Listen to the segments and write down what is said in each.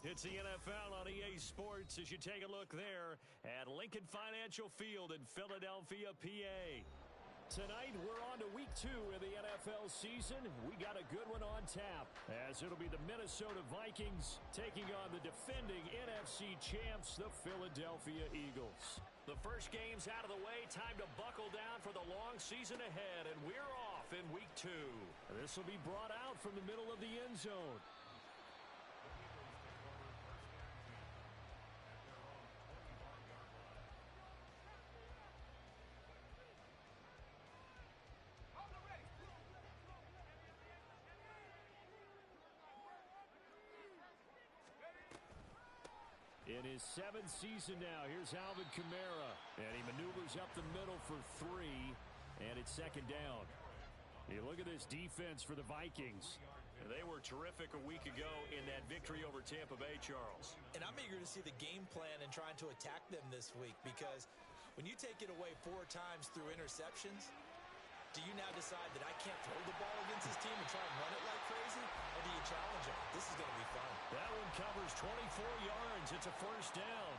It's the NFL on EA Sports as you take a look there at Lincoln Financial Field in Philadelphia, PA. Tonight, we're on to week 2 of the NFL season. We got a good one on tap, as it'll be the Minnesota Vikings taking on the defending NFC champs, the Philadelphia Eagles. The first game's out of the way. Time to buckle down for the long season ahead, and we're off in week 2. This will be brought out from the middle of the end zone. In his 7th season now, here's Alvin Kamara. And he maneuvers up the middle for 3. And it's second down. You look at this defense for the Vikings. They were terrific a week ago in that victory over Tampa Bay, Charles. And I'm eager to see the game plan and trying to attack them this week, because when you take it away 4 times through interceptions, do you now decide that I can't throw the ball against this team and try and run it like crazy? Or do you challenge them? This is going to be fun. That one covers 24 yards. It's a first down.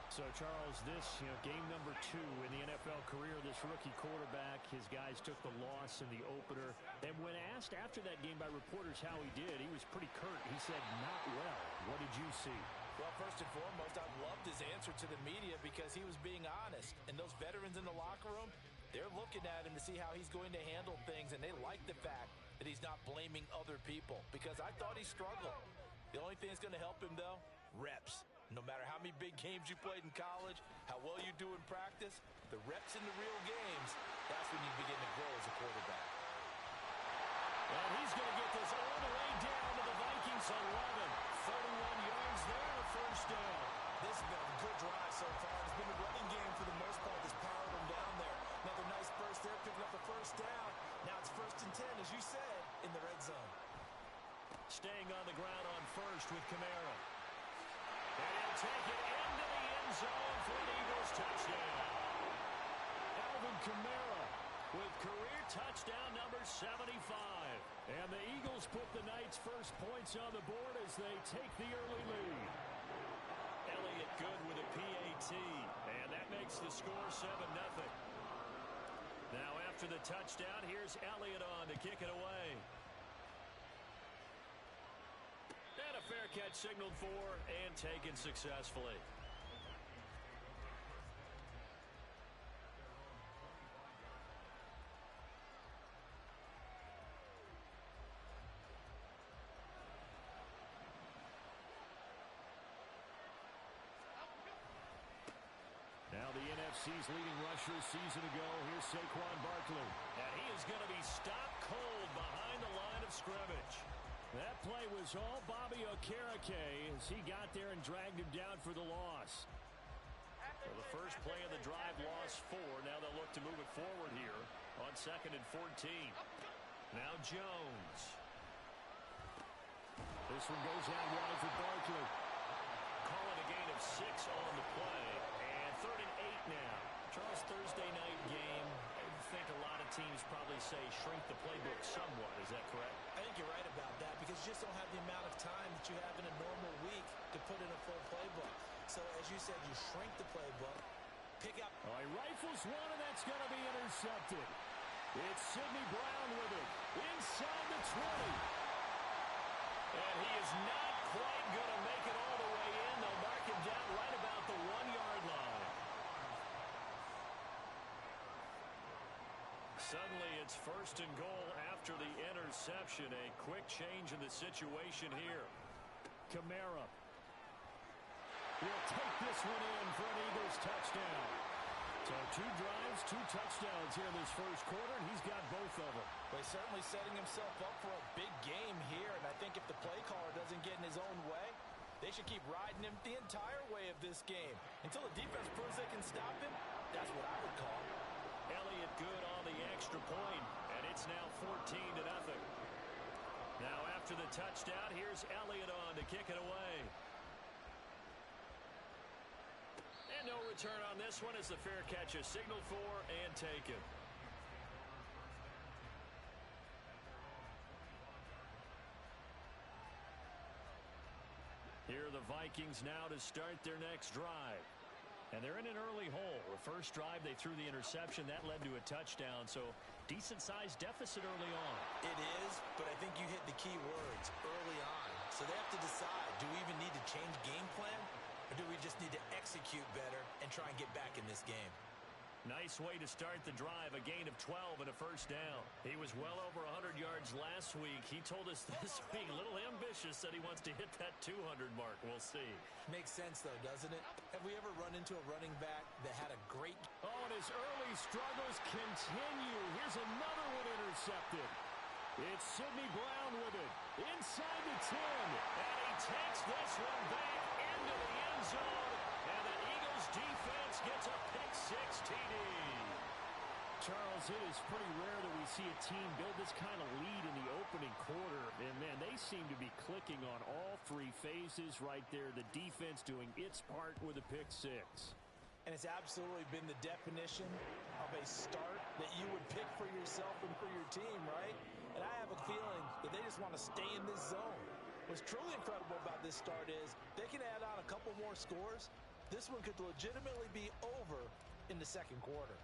So, Charles, this game number 2 in the NFL career, this rookie quarterback, his guys took the loss in the opener. And when asked after that game by reporters how he did, he was pretty curt. He said, not well. What did you see? Well, first and foremost, I loved his answer to the media because he was being honest. And those veterans in the locker room, they're looking at him to see how he's going to handle things, and they like the fact that he's not blaming other people, because I thought he struggled. The only thing that's going to help him, though, reps. No matter how many big games you played in college, how well you do in practice, the reps in the real games, that's when you begin to grow as a quarterback. And he's going to get this all the way down to the Vikings 11. 31 yards there, a first down. This has been a good drive so far. It's been a running game for the most part that's powered them down there. Another nice burst there, picking up the first down. Now it's 1st and 10, as you said, in the red zone. Staying on the ground on first with Kamara. And he'll take it into the end zone for an Eagles touchdown. Alvin Kamara with career touchdown number 75. And the Eagles put the Knights' first points on the board as they take the early lead. Elliott good with a PAT. And that makes the score 7-0. Now after the touchdown, here's Elliott on to kick it away. And a fair catch signaled for and taken successfully. Now the NFC's leading rusher a season ago. Here's Saquon Barkley. And he is going to be stopped cold behind the line of scrimmage. That play was all Bobby Okereke as he got there and dragged him down for the loss. So the first play of the drive lost 4. Now they'll look to move it forward here on 2nd and 14. Now Jones. This one goes out wide for Barkley. Calling a gain of 6 on the play. And 3rd and 8 now. Charles, Thursday night game. I think a lot of teams probably say shrink the playbook somewhat. Is that correct? I think you're right about that, because you just don't have the amount of time that you have in a normal week to put in a full playbook. So, as you said, you shrink the playbook, pick up. Oh, he rifles one, and that's going to be intercepted. It's Sidney Brown with it. Inside the 20. And he is not quite going to make it all the way in. They'll mark him down right about the 1-yard line. Suddenly, it's 1st and goal after the interception. A quick change in the situation here. Kamara will take this one in for an Eagles touchdown. So 2 drives, 2 touchdowns here in this first quarter, and he's got both of them. Well, he's certainly setting himself up for a big game here, and I think if the play caller doesn't get in his own way, they should keep riding him the entire way of this game. Until the defense proves they can stop him, that's what I would call. Elliott good on the extra point, and it's now 14-0. Now after the touchdown, here's Elliott on to kick it away. And no return on this one as the fair catch is signaled for and taken. Here are the Vikings now to start their next drive. And they're in an early hole. The first drive, they threw the interception. That led to a touchdown, so decent-sized deficit early on. It is, but I think you hit the key words, early on. So they have to decide, do we even need to change game plan, or do we just need to execute better and try and get back in this game? Nice way to start the drive, a gain of 12 and a first down. He was well over 100 yards last week. He told us this week, a little ambitious, that he wants to hit that 200 mark. We'll see. Makes sense, though, doesn't it? Have we ever run into a running back that had a great... Oh, and his early struggles continue. Here's another one intercepted. It's Sidney Brown with it. Inside the 10. And he takes this one back into the end zone. And the Eagles defense gets a pick-six TD. Charles, it is pretty rare that we see a team build this kind of lead in the opening quarter. And, man, they seem to be clicking on all three phases right there. The defense doing its part with a pick-six. And it's absolutely been the definition of a start that you would pick for yourself and for your team, right? And I have a feeling that they just want to stay in this zone. What's truly incredible about this start is they can add on a couple more scores. This one could legitimately be over in the second quarter.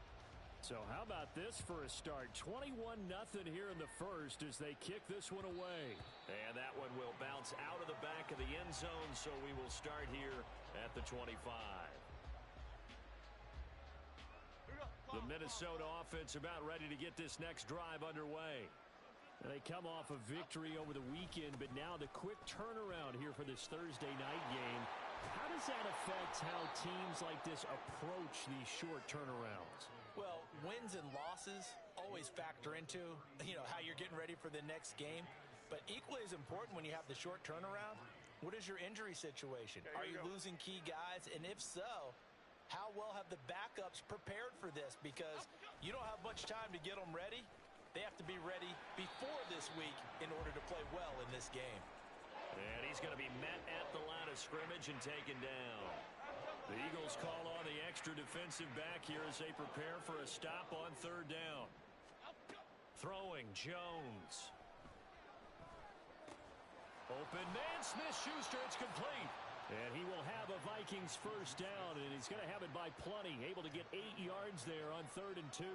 So how about this for a start? 21-0 here in the first as they kick this one away. And that one will bounce out of the back of the end zone, so we will start here at the 25. The Minnesota offense about ready to get this next drive underway. They come off a victory over the weekend, but now the quick turnaround here for this Thursday night game. How does that affect how teams like this approach these short turnarounds? Well, wins and losses always factor into, how you're getting ready for the next game. But equally as important when you have the short turnaround, what is your injury situation? Are you losing key guys? And if so, how well have the backups prepared for this? Because you don't have much time to get them ready. They have to be ready before this week in order to play well in this game. And he's going to be met at the line of scrimmage and taken down. The Eagles call on the extra defensive back here as they prepare for a stop on third down. Throwing, Jones. Open man, Smith-Schuster, it's complete. And he will have a Vikings first down, and he's going to have it by plenty. Able to get 8 yards there on 3rd and 2.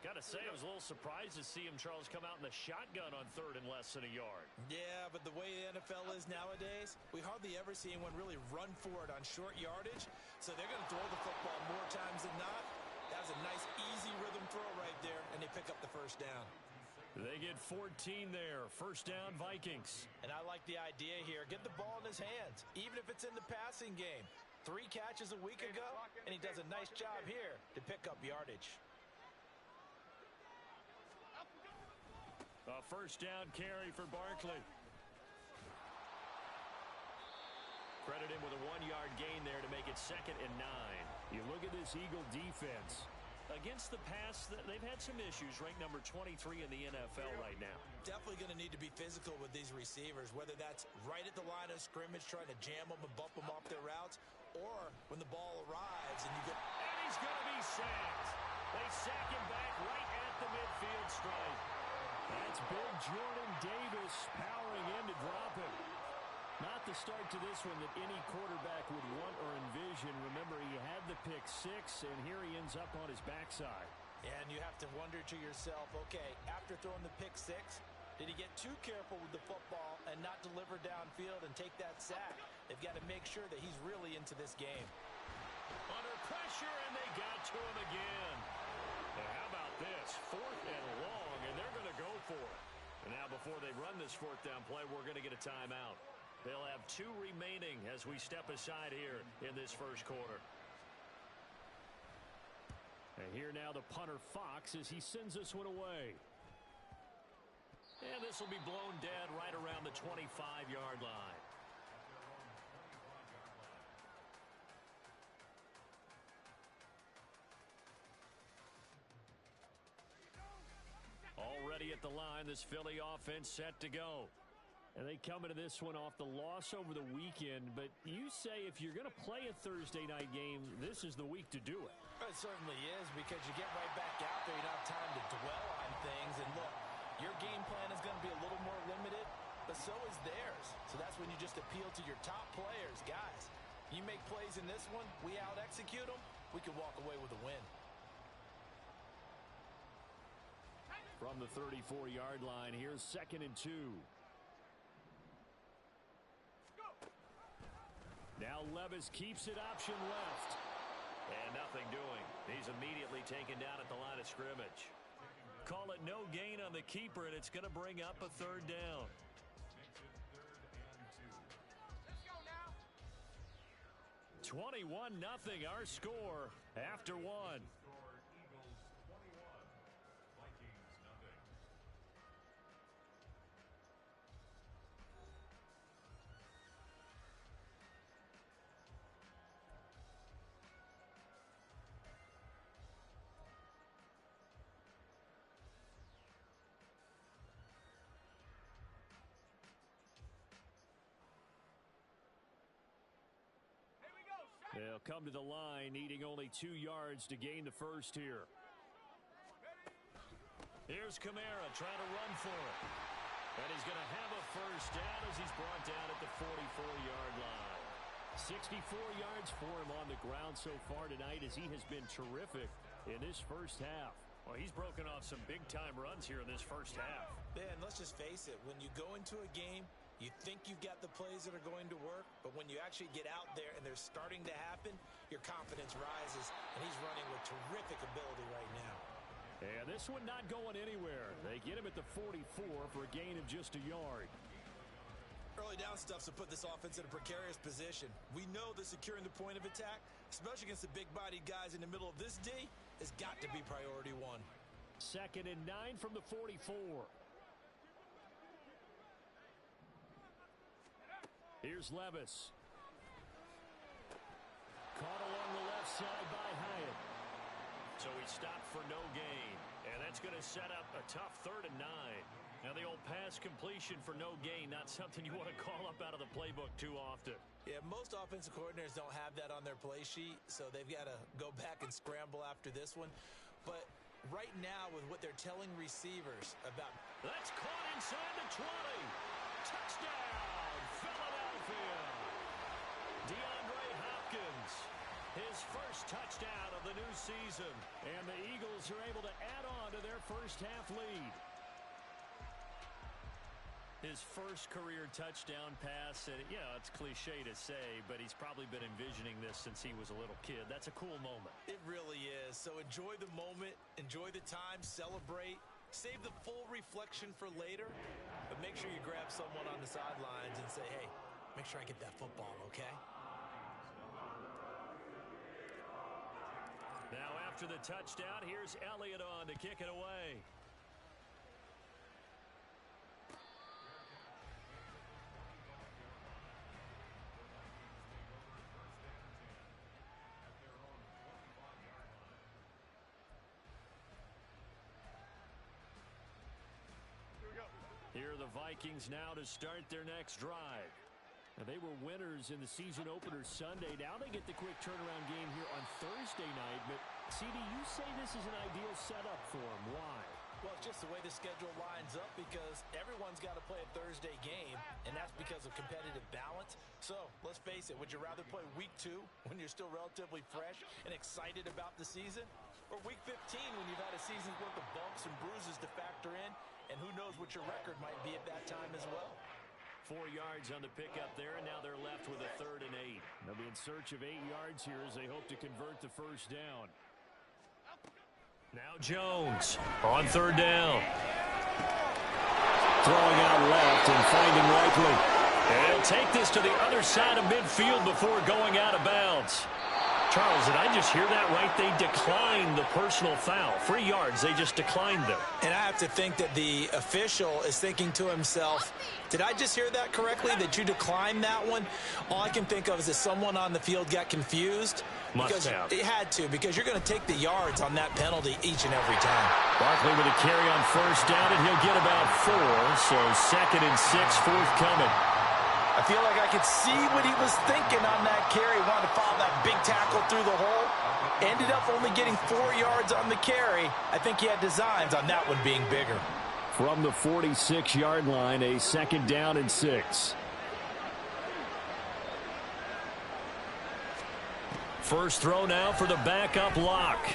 Got to say, I was a little surprised to see him, Charles, come out in the shotgun on 3rd and less than a yard. Yeah, but the way the NFL is nowadays, we hardly ever see anyone really run for it on short yardage. So they're going to throw the football more times than not. That was a nice, easy rhythm throw right there, and they pick up the first down. They get 14 there. First down, Vikings. And I like the idea here. Get the ball in his hands, even if it's in the passing game. 3 catches a week ago, and he does a nice job here to pick up yardage. A first down carry for Barkley. Credit him with a 1-yard gain there to make it 2nd and 9. You look at this Eagle defense. Against the pass, they've had some issues. Ranked number 23 in the NFL right now. Definitely going to need to be physical with these receivers, whether that's right at the line of scrimmage trying to jam them and bump them off their routes, or when the ball arrives and you get... And he's going to be sacked. They sack him back right at the midfield stripe. That's big Jordan Davis powering in to drop it. Not the start to this one that any quarterback would want or envision. Remember, he had the pick 6, and here he ends up on his backside. And you have to wonder to yourself, okay, after throwing the pick 6, did he get too careful with the football and not deliver downfield and take that sack? They've got to make sure that he's really into this game. Under pressure, and they got to him again. And how about this? 4th and long, and they're going to go for it. And now before they run this 4th down play, we're going to get a timeout. They'll have 2 remaining as we step aside here in this first quarter. And here now the punter Fox as he sends this one away. And this will be blown dead right around the 25-yard line. Already at the line, this Philly offense set to go. And they come into this one off the loss over the weekend. But you say if you're going to play a Thursday night game, this is the week to do it. It certainly is, because you get right back out there. You don't have time to dwell on things. And look, your game plan is going to be a little more limited. but so is theirs. So that's when you just appeal to your top players. Guys, you make plays in this one, we out-execute them, we can walk away with a win. From the 34-yard line, here's 2nd and 2. Now Levis keeps it option left. And nothing doing. He's immediately taken down at the line of scrimmage. Call it no gain on the keeper, and it's going to bring up a 3rd down. Let's go now. 21-0 our score after 1. Eagles 21, Vikings nothing. They'll come to the line, needing only 2 yards to gain the first here. Here's Kamara trying to run for it. And he's going to have a first down as he's brought down at the 44-yard line. 64 yards for him on the ground so far tonight as he has been terrific in this first half. Well, he's broken off some big-time runs here in this first half. Ben, let's just face it. When you go into a game, you think you've got the plays that are going to work, but when you actually get out there and they're starting to happen, your confidence rises, and he's running with terrific ability right now. And this one not going anywhere. They get him at the 44 for a gain of just a yard. Early down stuff's to put this offense in a precarious position. We know that securing the point of attack, especially against the big-bodied guys in the middle of this D, has got to be priority 1. 2nd and 9 from the 44. Here's Levis. Caught along the left side by Hyatt. So he stopped for no gain. And that's going to set up a tough 3rd and 9. Now the old pass completion for no gain, not something you want to call up out of the playbook too often. Yeah, most offensive coordinators don't have that on their play sheet, so they've got to go back and scramble after this one. But right now, with what they're telling receivers about... That's caught inside the 20. Touchdown, Philadelphia. DeAndre Hopkins, his first touchdown of the new season. And the Eagles are able to add on to their first half lead. His first career touchdown pass, and it's cliche to say, but he's probably been envisioning this since he was a little kid. That's a cool moment. It really is. So enjoy the moment, enjoy the time, celebrate, save the full reflection for later, but make sure you grab someone on the sidelines and say, hey, make sure I get that football, okay? Now after the touchdown, here's Elliott on to kick it away. Here are the Vikings now to start their next drive. Now, they were winners in the season opener Sunday. Now they get the quick turnaround game here on Thursday night. But, CD, you say this is an ideal setup for them. Why? Well, it's just the way the schedule lines up because everyone's got to play a Thursday game, and that's because of competitive balance. So, let's face it, would you rather play week 2 when you're still relatively fresh and excited about the season? Or week 15 when you've had a season's worth of bumps and bruises to factor in? And who knows what your record might be at that time as well. 4 yards on the pickup there, and now they're left with a 3rd and 8. They'll be in search of 8 yards here as they hope to convert the first down. Now Jones on 3rd down. Throwing out left and finding Likely. And he'll take this to the other side of midfield before going out of bounds. Charles, did I just hear that right? They declined the personal foul. 3 yards, they just declined them. And I have to think that the official is thinking to himself, did I just hear that correctly, that you declined that one? All I can think of is that someone on the field got confused. Must have. It had to, because you're going to take the yards on that penalty each and every time. Barkley with a carry on first down, and he'll get about 4. So 2nd and 6 forthcoming. I feel like I could see what he was thinking on that carry. Wanted to follow that big tackle through the hole. Ended up only getting 4 yards on the carry. I think he had designs on that one being bigger. From the 46-yard line, a 2nd down and 6. First throw now for the backup Locke.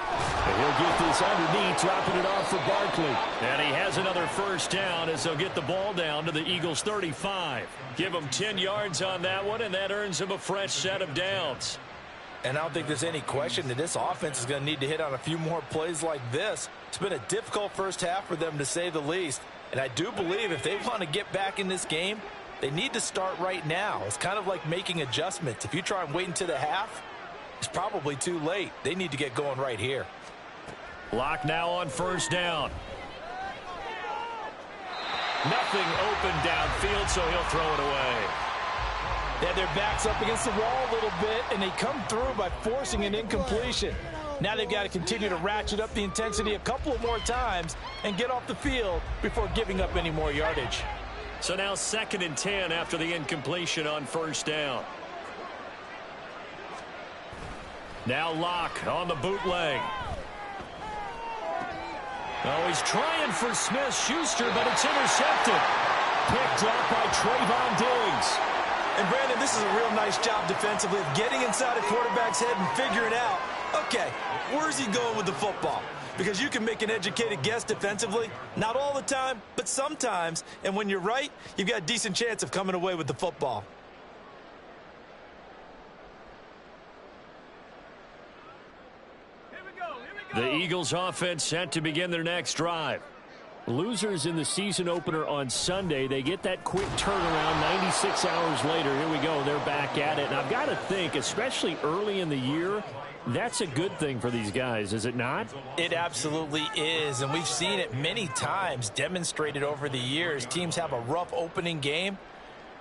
And he'll get this underneath, dropping it off for Barkley. And he has another first down as they'll get the ball down to the Eagles' 35. Give him 10 yards on that one, and that earns him a fresh set of downs. And I don't think there's any question that this offense is going to need to hit on a few more plays like this. It's been a difficult first half for them, to say the least. And I do believe if they want to get back in this game, they need to start right now. It's kind of like making adjustments. If you try and wait until the half, it's probably too late. They need to get going right here. Locke now on first down. Nothing open downfield, so he'll throw it away. They had their backs up against the wall a little bit, and they come through by forcing an incompletion. Now they've got to continue to ratchet up the intensity a couple of more times and get off the field before giving up any more yardage. So now 2nd and 10 after the incompletion on first down. Now Locke on the bootleg. Oh, he's trying for Smith-Schuster, but it's intercepted. Picked up by Trayvon Diggs. And Brandon, this is a real nice job defensively of getting inside a quarterback's head and figuring out, okay, where's he going with the football? Because you can make an educated guess defensively, not all the time, but sometimes. And when you're right, you've got a decent chance of coming away with the football. The Eagles offense set to begin their next drive. Losers in the season opener on Sunday, they get that quick turnaround 96 hours later. Here we go. They're back at it. And I've got to think, especially early in the year, that's a good thing for these guys, is it not? It absolutely is, and we've seen it many times demonstrated over the years. Teams have a rough opening game,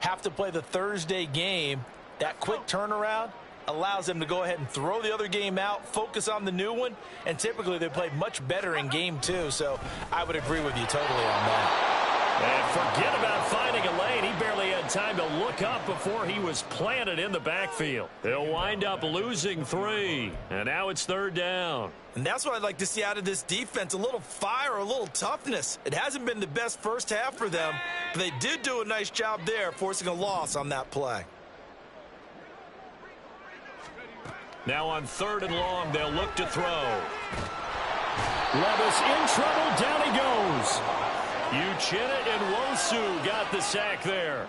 have to play the Thursday game. That quick turnaround allows them to go ahead and throw the other game out, focus on the new one, and typically they play much better in game 2, so I would agree with you totally on that. And forget about finding a lane. He barely had time to look up before he was planted in the backfield. They'll wind up losing 3, and now it's 3rd down. And that's what I'd like to see out of this defense, a little fire, a little toughness. It hasn't been the best first half for them, but they did do a nice job there, forcing a loss on that play. Now on 3rd and long, they'll look to throw. Levis in trouble. Down he goes. Uchenna and Wosu got the sack there.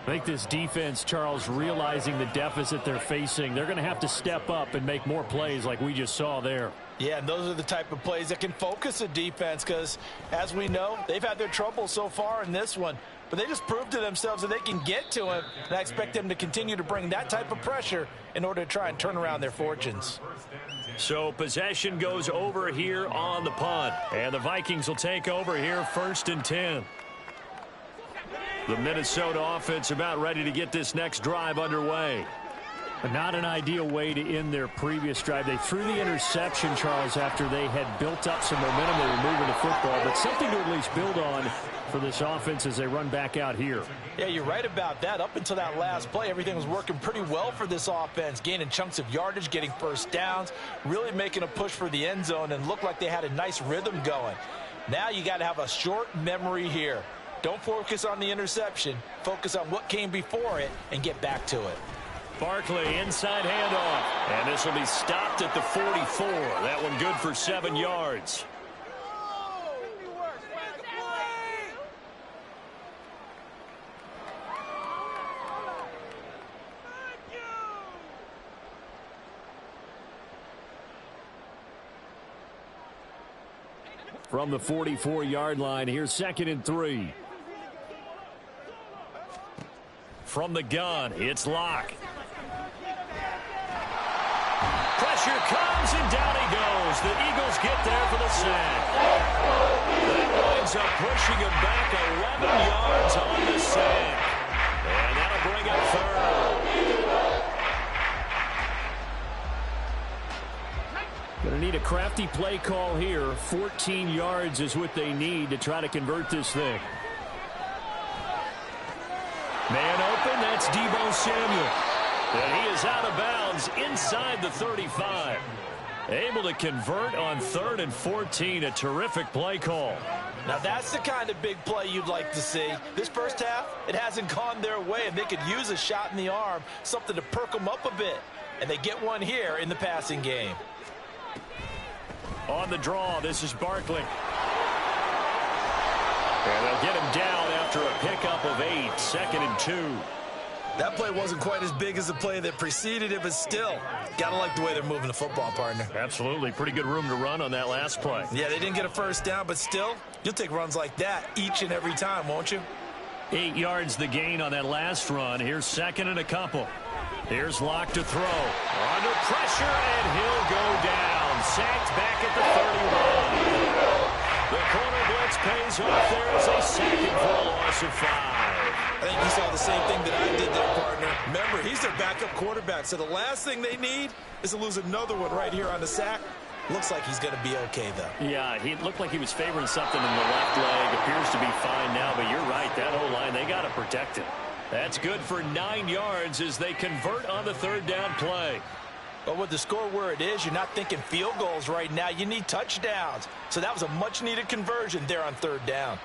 I think this defense, Charles, realizing the deficit they're facing, they're going to have to step up and make more plays like we just saw there. Yeah, and those are the type of plays that can focus a defense because, as we know, they've had their trouble so far in this one. But they just proved to themselves that they can get to him, and I expect them to continue to bring that type of pressure in order to try and turn around their fortunes. So possession goes over here on the punt, and the Vikings will take over here 1st and 10. The Minnesota offense about ready to get this next drive underway. Not an ideal way to end their previous drive. They threw the interception, Charles, after they had built up some momentum. They were moving the football, but something to at least build on for this offense as they run back out here. Yeah, you're right about that. Up until that last play, everything was working pretty well for this offense, gaining chunks of yardage, getting first downs, really making a push for the end zone, and looked like they had a nice rhythm going. Now you got to have a short memory here. Don't focus on the interception. Focus on what came before it and get back to it. Barkley, inside handoff. And this will be stopped at the 44. That one good for 7 yards. From the 44-yard line, here's 2nd and 3. From the gun, it's Locke. Pressure comes, and down he goes. The Eagles get there for the sack. That winds up pushing him back 11 yards on the sack. And that'll bring up 3rd. Going to need a crafty play call here. 14 yards is what they need to try to convert this thing. Man open, that's Deebo Samuel. And he is out of bounds inside the 35. Able to convert on 3rd and 14. A terrific play call. Now that's the kind of big play you'd like to see. This first half, it hasn't gone their way, and they could use a shot in the arm, something to perk them up a bit. And they get one here in the passing game. On the draw, this is Barkley. And they'll get him down after a pickup of 8, 2nd and 2. That play wasn't quite as big as the play that preceded it, but still, gotta like the way they're moving the football, partner. Absolutely. Pretty good room to run on that last play. Yeah, they didn't get a first down, but still, you'll take runs like that each and every time, won't you? 8 yards the gain on that last run. Here's 2nd and a couple. Here's Locke to throw. Under pressure, and he'll go down. Sacked back at the 31. The corner blitz pays off. There is a second for a loss of 5. I think you saw the same thing that I did there, partner. Remember, he's their backup quarterback, so the last thing they need is to lose another one right here on the sack. Looks like he's going to be okay, though. Yeah, he looked like he was favoring something in the left leg. Appears to be fine now, but you're right. That O-line, they got to protect it. That's good for 9 yards as they convert on the 3rd down play. But with the score where it is, you're not thinking field goals right now. You need touchdowns. So that was a much-needed conversion there on 3rd down.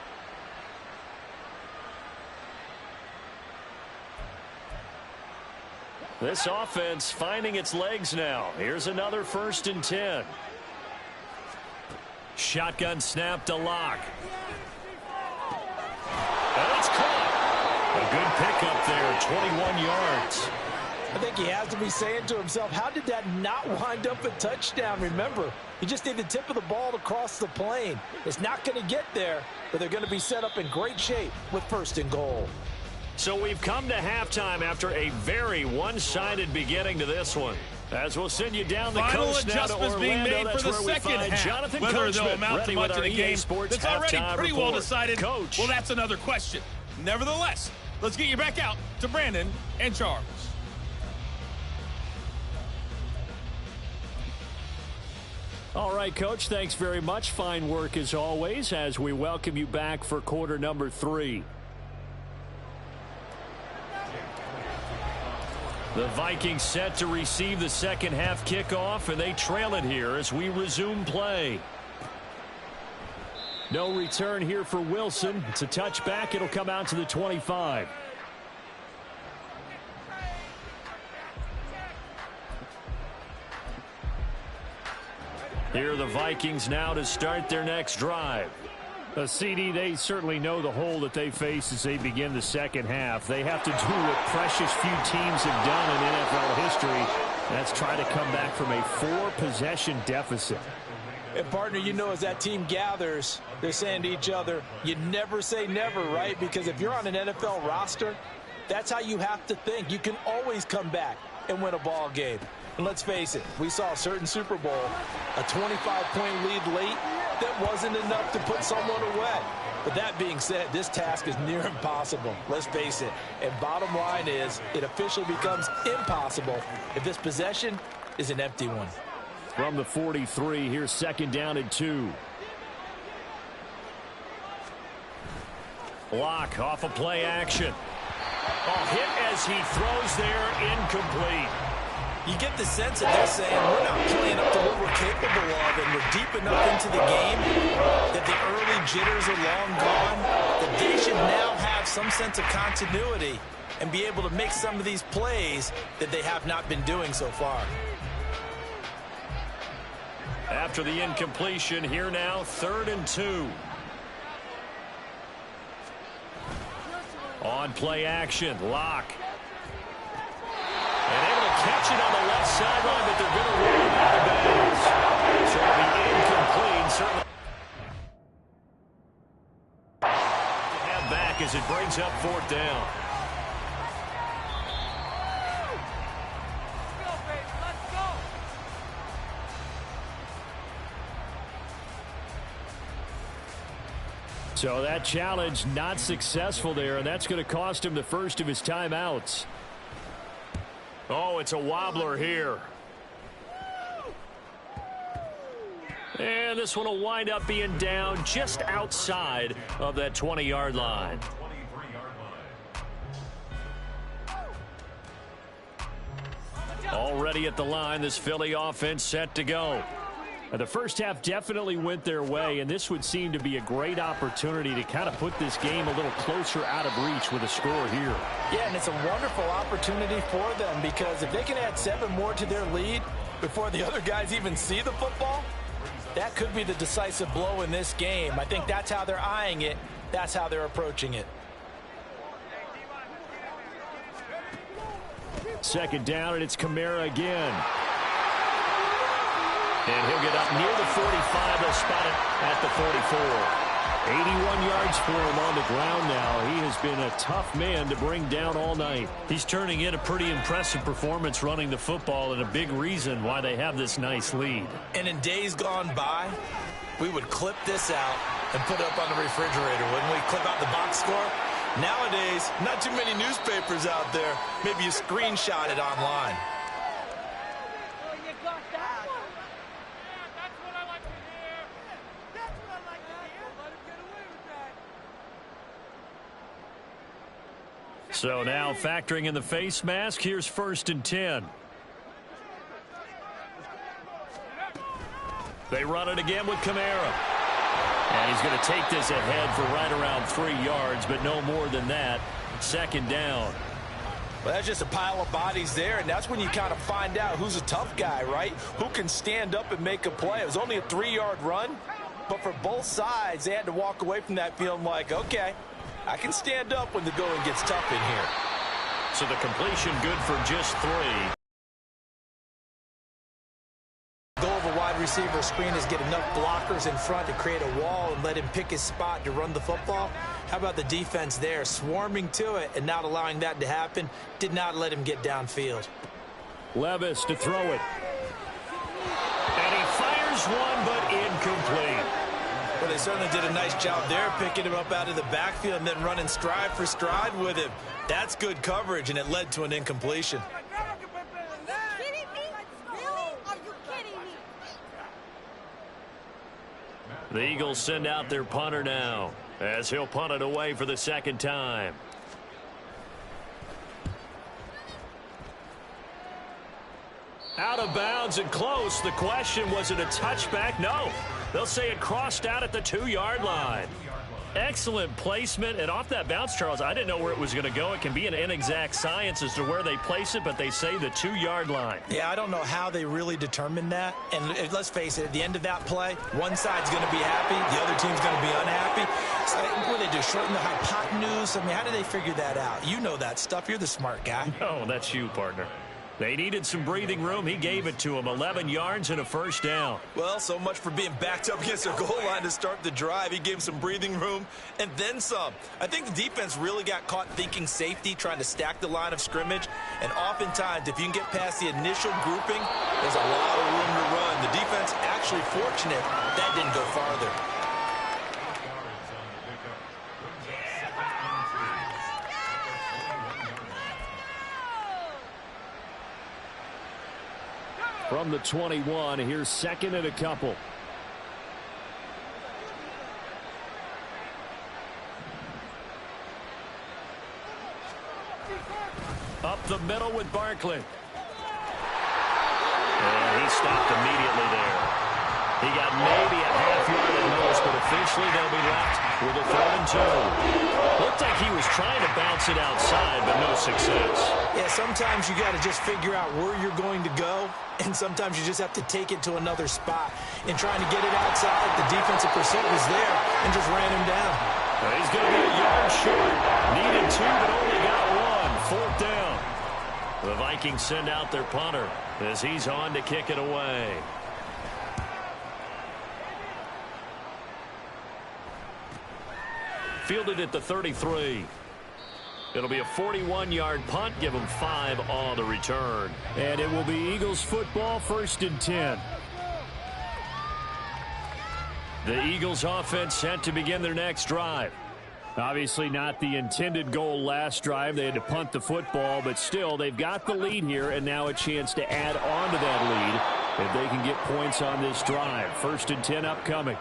This offense finding its legs now. Here's another 1st and 10. Shotgun snap to Locke. And it's caught. A good pickup there, 21 yards. I think he has to be saying to himself, how did that not wind up a touchdown? Remember, you just need the tip of the ball to cross the plane. It's not going to get there, but they're going to be set up in great shape with 1st and goal. So we've come to halftime after a very one-sided beginning to this one. As we'll send you down the Final coast now to adjustments being Orlando. made for the second half. Jonathan Whether they'll Coachman, amount to ready much with of our the game Sports that's already halftime pretty report. well decided. Coach. Well, that's another question. Nevertheless, let's get you back out to Brandon and Charles. All right, Coach, thanks very much. Fine work as always as we welcome you back for quarter number 3. The Vikings set to receive the second half kickoff, and they trail it here as we resume play. No return here for Wilson. It's a touchback. It'll come out to the 25. Here are the Vikings now to start their next drive. CD, they certainly know the hole that they face as they begin the second half. They have to do what precious few teams have done in NFL history. That's try to come back from a 4-possession deficit. And, partner, you know as that team gathers, they're saying to each other, you never say never, right? Because if you're on an NFL roster, that's how you have to think. You can always come back and win a ball game. And let's face it, we saw a certain Super Bowl, a 25-point lead late, that wasn't enough to put someone away. But that being said, this task is near impossible. Let's face it. And bottom line is, it officially becomes impossible if this possession is an empty one. From the 43, here's 2nd down and 2. Locke off a play action. Oh, hit as he throws there, incomplete. You get the sense that they're saying we're not playing up to what we're capable of, and we're deep enough into the game that the early jitters are long gone, that they should now have some sense of continuity and be able to make some of these plays that they have not been doing so far. After the incompletion, here now, 3rd and 2. On play action, Locke. And able to catch it on the left sideline, but they're going to run him out of bounds. So it'll be incomplete. Certainly have back as it brings up 4th down. So that challenge not successful there, and that's going to cost him the first of his timeouts. Oh, it's a wobbler here. And this one will wind up being down just outside of that 20-yard line. 23-yard line. ready at the line. This Philly offense set to go. The first half definitely went their way, and this would seem to be a great opportunity to kind of put this game a little closer out of reach with a score here. Yeah, and it's a wonderful opportunity for them, because if they can add 7 more to their lead before the other guys even see the football, that could be the decisive blow in this game. I think that's how they're eyeing it. That's how they're approaching it. Second down, and it's Kamara again. And he'll get up near the 45. They'll spot it at the 44. 81 yards for him on the ground now. He has been a tough man to bring down all night. He's turning in a pretty impressive performance running the football, and a big reason why they have this nice lead. And in days gone by, we would clip this out and put it up on the refrigerator. Wouldn't we clip out the box score? Nowadays, not too many newspapers out there. Maybe you screenshot it online. So now factoring in the face mask, here's 1st and 10. They run it again with Kamara. And he's going to take this ahead for right around 3 yards, but no more than that. 2nd down. Well, that's just a pile of bodies there, and that's when you kind of find out who's a tough guy, right? Who can stand up and make a play. It was only a 3-yard run, but for both sides, they had to walk away from that feeling like, okay, I can stand up when the going gets tough in here. So the completion good for just 3. Go of a wide receiver screen is get enough blockers in front to create a wall and let him pick his spot to run the football. How about the defense there, swarming to it and not allowing that to happen? Did not let him get downfield. Levis to throw it. And he fires one, but incomplete. Well, they certainly did a nice job there, picking him up out of the backfield and then running stride for stride with him. That's good coverage, and it led to an incompletion. The Eagles send out their punter now, as he'll punt it away for the 2nd time. Out of bounds and close. The question, was it a touchback? No. They'll say it crossed out at the 2-yard line. Excellent placement, and off that bounce, Charles, I didn't know where it was going to go. It can be an inexact science as to where they place it, but they say the 2-yard line. Yeah, I don't know how they really determined that. And let's face it, at the end of that play, one side's going to be happy, the other team's going to be unhappy. So what do they do, shorten the hypotenuse? I mean, how do they figure that out? You know that stuff. You're the smart guy. No, that's you, partner. They needed some breathing room. He gave it to him. 11 yards and a 1st down. Well, so much for being backed up against their goal line to start the drive. He gave him some breathing room and then some. I think the defense really got caught thinking safety, trying to stack the line of scrimmage. And oftentimes, if you can get past the initial grouping, there's a lot of room to run. The defense actually fortunate that didn't go farther. From the 21, here's 2nd and a couple. Up the middle with Barkley. And he stopped immediately there. He got maybe a half yard at most, but officially they'll be left with a 3rd and 2. Looked like he was trying to bounce it outside, but no success. Yeah, sometimes you got to just figure out where you're going to go, and sometimes you just have to take it to another spot. In trying to get it outside, the defensive pursuit was there and just ran him down. He's going to be a yard short. Needed 2, but only got 1. 4th down. The Vikings send out their punter as he's on to kick it away. Fielded at the 33. It'll be a 41-yard punt. Give them 5 on the return. And it will be Eagles football, 1st and 10. The Eagles offense set to begin their next drive. Obviously not the intended goal last drive. They had to punt the football, but still they've got the lead here and now a chance to add on to that lead if they can get points on this drive. 1st and 10 upcoming.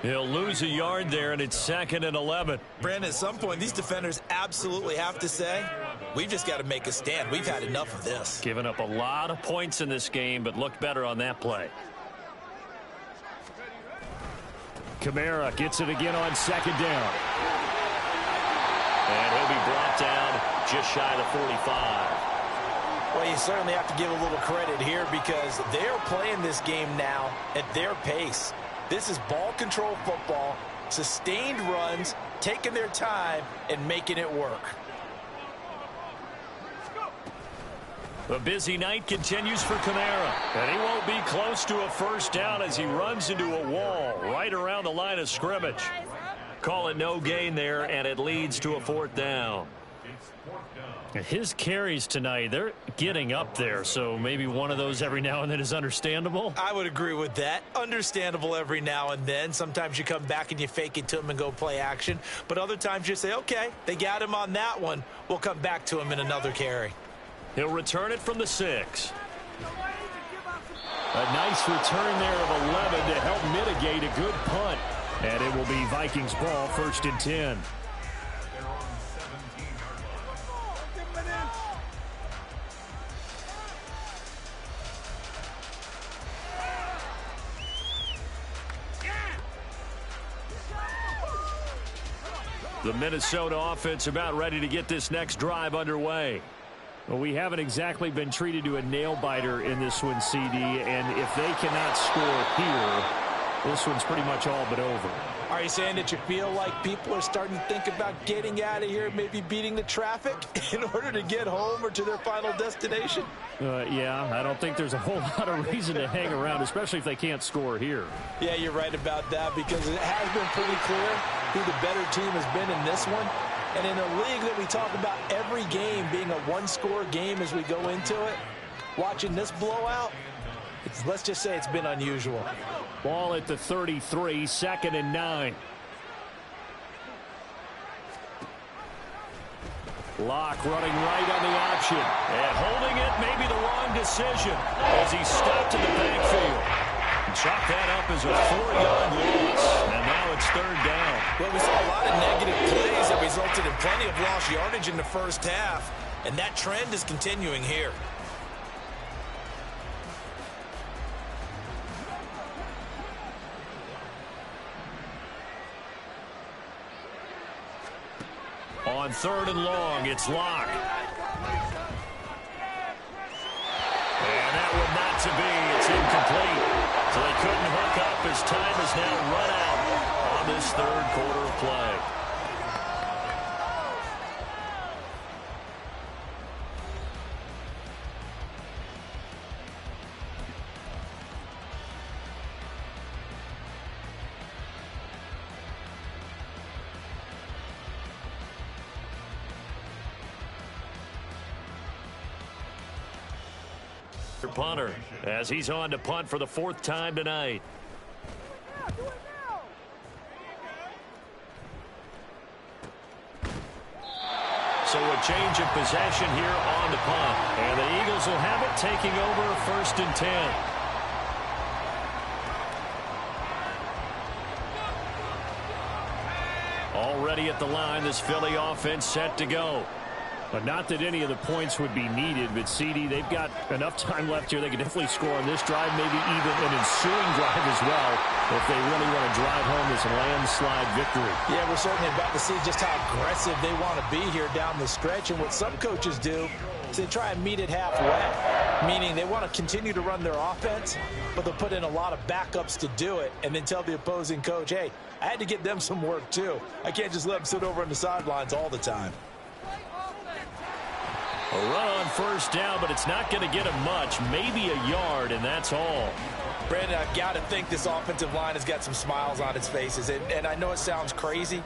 He'll lose a yard there, and it's 2nd and 11. Brandon, at some point, these defenders absolutely have to say, we've just got to make a stand. We've had enough of this. Giving up a lot of points in this game, but looked better on that play. Kamara gets it again on second down. And he'll be brought down just shy of the 45. Well, you certainly have to give a little credit here because they're playing this game now at their pace. This is ball control football, sustained runs, taking their time, and making it work. The busy night continues for Kamara, and he won't be close to a first down as he runs into a wall right around the line of scrimmage. Call it no gain there, and it leads to a fourth down. His carries tonight, they're getting up there, so maybe one of those every now and then is understandable. I would agree with that. Understandable every now and then. Sometimes you come back and you fake it to him and go play action, but other times you say, okay, they got him on that one. We'll come back to him in another carry. He'll return it from the 6. A nice return there of 11 to help mitigate a good punt. And it will be Vikings ball, 1st and 10. The Minnesota offense about ready to get this next drive underway. Well, we haven't exactly been treated to a nail-biter in this one, CD, and if they cannot score here, this one's pretty much all but over. Are you saying that you feel like people are starting to think about getting out of here, maybe beating the traffic in order to get home or to their final destination? Yeah, I don't think there's a whole lot of reason to hang around, especially if they can't score here. Yeah, you're right about that because it has been pretty clear who the better team has been in this one. And in a league that we talk about every game being a one-score game as we go into it, watching this blowout, let's just say it's been unusual. Ball at the 33, 2nd and 9. Locke running right on the option. And holding it may be the wrong decision as he stopped in the backfield. Chalk that up as a 4-yard loss. And now it's 3rd down. Well, we saw a lot of negative plays that resulted in plenty of lost yardage in the first half. And that trend is continuing here. On 3rd and long, it's Locke. And that one not to be. It's incomplete. So they couldn't hook up as time is now run out on this 3rd quarter of play. Punter as he's on to punt for the 4th time tonight. So a change of possession here on the punt. And the Eagles will have it taking over 1st and 10. Already at the line, this Philly offense set to go. But not that any of the points would be needed, but CD, they've got enough time left here. They can definitely score on this drive, maybe even an ensuing drive as well, if they really want to drive home this landslide victory. Yeah, we're certainly about to see just how aggressive they want to be here down the stretch. And what some coaches do is they try and meet it halfway, meaning they want to continue to run their offense, but they'll put in a lot of backups to do it and then tell the opposing coach, hey, I had to get them some work too. I can't just let them sit over on the sidelines all the time. A run on 1st down, but it's not going to get him much. Maybe a yard, and that's all. Brandon, I've got to think this offensive line has got some smiles on its faces. And I know it sounds crazy,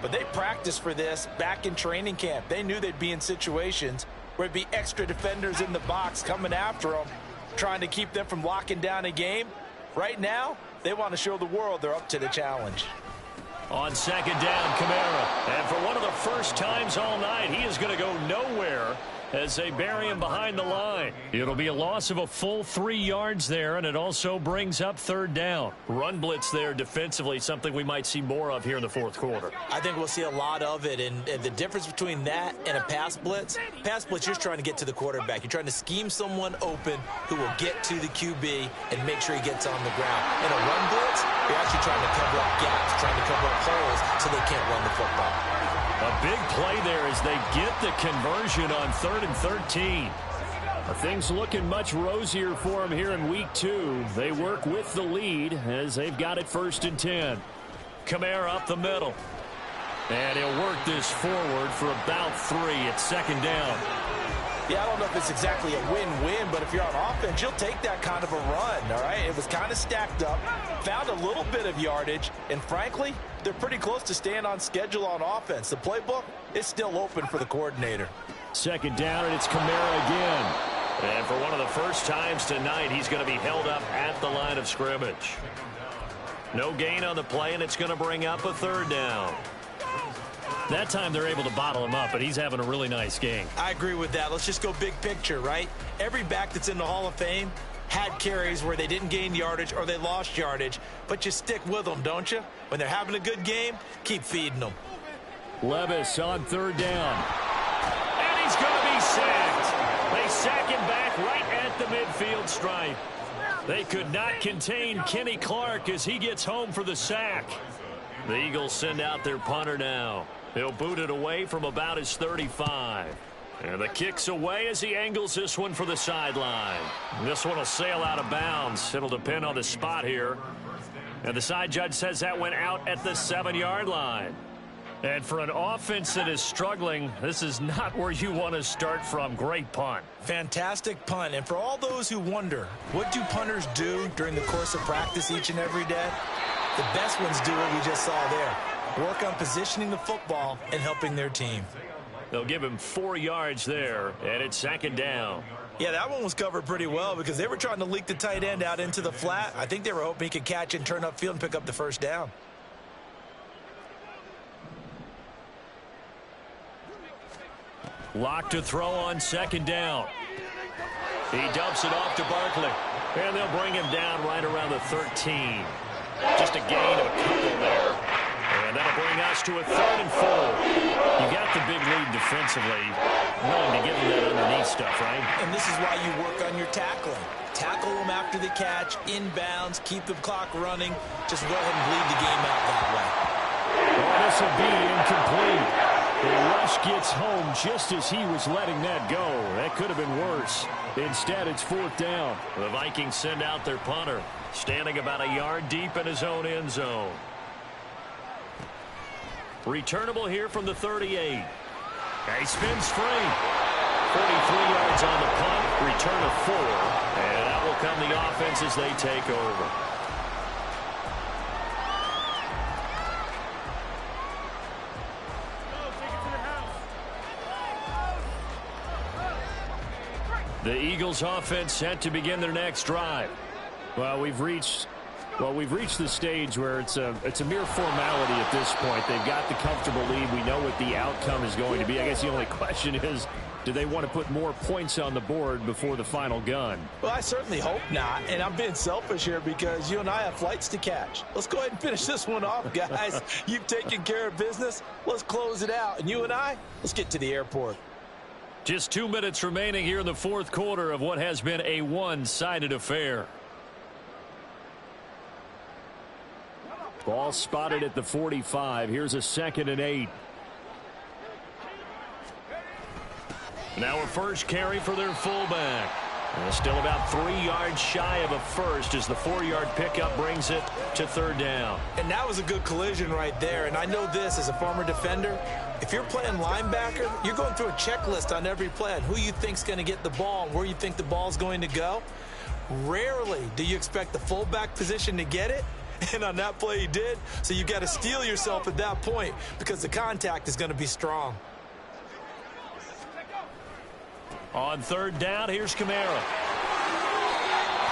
but they practiced for this back in training camp. They knew they'd be in situations where it'd be extra defenders in the box coming after them, trying to keep them from locking down a game. Right now, they want to show the world they're up to the challenge. On 2nd down, Kamara. And for one of the first times all night, he is going to go nowhere as they bury him behind the line. It'll be a loss of a full 3 yards there, and it also brings up third down. Run blitz there defensively, something we might see more of here in the fourth quarter. I think we'll see a lot of it, and the difference between that and a pass blitz, you're just trying to get to the quarterback. You're trying to scheme someone open who will get to the QB and make sure he gets on the ground. In a run blitz, you're actually trying to cover up gaps, trying to cover up holes so they can't run the football. A big play there as they get the conversion on 3rd and 13. Things looking much rosier for them here in week 2. They work with the lead as they've got it 1st and 10. Kamara up the middle. And he'll work this forward for about 3 at 2nd down. Yeah, I don't know if it's exactly a win-win, but if you're on offense, you'll take that kind of a run, all right? It was kind of stacked up, found a little bit of yardage, and frankly, they're pretty close to staying on schedule on offense. The playbook is still open for the coordinator. 2nd down, and it's Kamara again. And for one of the first times tonight, he's going to be held up at the line of scrimmage. No gain on the play, and it's going to bring up a 3rd down. That time they're able to bottle him up, but he's having a really nice game. I agree with that. Let's just go big picture, right? Every back that's in the Hall of Fame had carries where they didn't gain yardage or they lost yardage, but you stick with them, don't you? When they're having a good game, keep feeding them. Levis on 3rd down. And he's going to be sacked. They sack him back right at the midfield stripe. They could not contain Kenny Clark as he gets home for the sack. The Eagles send out their punter now. He'll boot it away from about his 35. And the kick's away as he angles this one for the sideline. This one will sail out of bounds. It'll depend on the spot here. And the side judge says that went out at the 7-yard line. And for an offense that is struggling, this is not where you want to start from. Great punt. Fantastic punt. And for all those who wonder, what do punters do during the course of practice each and every day? The best ones do what we just saw there. Work on positioning the football and helping their team. They'll give him 4 yards there, and it's 2nd down. Yeah, that one was covered pretty well because they were trying to leak the tight end out into the flat. I think they were hoping he could catch and turn upfield and pick up the 1st down. Lock to throw on 2nd down. He dumps it off to Barkley. And they'll bring him down right around the 13. Just a gain of a couple there. And that'll bring us to a 3rd and 4. You got the big lead defensively. Willing to give them that underneath stuff, right? And this is why you work on your tackling. Tackle them after the catch, inbounds, keep the clock running. Just go ahead and bleed the game out that way. Well, this will be incomplete. The rush gets home just as he was letting that go. That could have been worse. Instead, it's 4th down. The Vikings send out their punter, standing about a yard deep in his own end zone. Returnable here from the 38. He spins free. 43 yards on the punt, return of 4. And that will come the offense as they take over. The Eagles offense set to begin their next drive. Well, we've reached the stage where it's a mere formality at this point. They've got the comfortable lead. We know what the outcome is going to be. I guess the only question is, do they want to put more points on the board before the final gun? Well, I certainly hope not. And I'm being selfish here because you and I have flights to catch. Let's go ahead and finish this one off, guys. You've taken care of business. Let's close it out. And you and I, let's get to the airport. Just 2 minutes remaining here in the fourth quarter of what has been a one-sided affair. Ball spotted at the 45. Here's a 2nd and 8. Now a first carry for their fullback. Still about 3 yards shy of a first as the 4-yard pickup brings it to 3rd down. And that was a good collision right there. And I know this as a former defender. If you're playing linebacker, you're going through a checklist on every play on who you think's going to get the ball and where you think the ball's going to go. Rarely do you expect the fullback position to get it. And on that play he did. So you got to steel yourself at that point because the contact is going to be strong. On 3rd down, here's Kamara.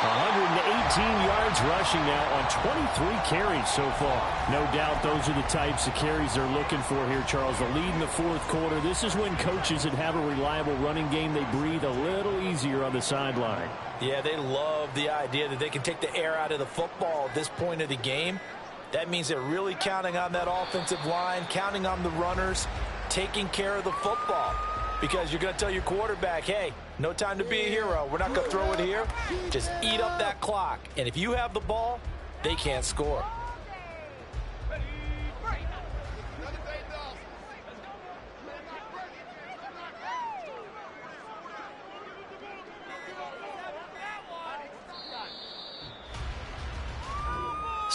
118 yards rushing now on 23 carries so far. No doubt those are the types of carries they're looking for here, Charles. The lead in the fourth quarter. This is when coaches that have a reliable running game, they breathe a little easier on the sideline. Yeah, they love the idea that they can take the air out of the football at this point of the game. That means they're really counting on that offensive line, counting on the runners, taking care of the football. Because you're going to tell your quarterback, hey, no time to be a hero. We're not going to throw it here. Just eat up that clock. And if you have the ball, they can't score.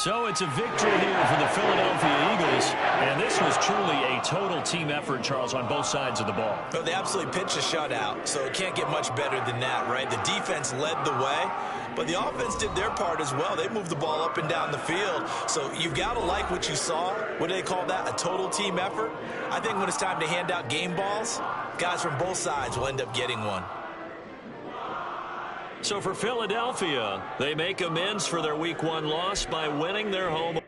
So it's a victory here for the Philadelphia Eagles, and this was truly a total team effort, Charles, on both sides of the ball. Well, they absolutely pitched a shutout, so it can't get much better than that, right? The defense led the way, but the offense did their part as well. They moved the ball up and down the field, so you've got to like what you saw. What do they call that? A total team effort? I think when it's time to hand out game balls, guys from both sides will end up getting one. So for Philadelphia, they make amends for their Week 1 loss by winning their home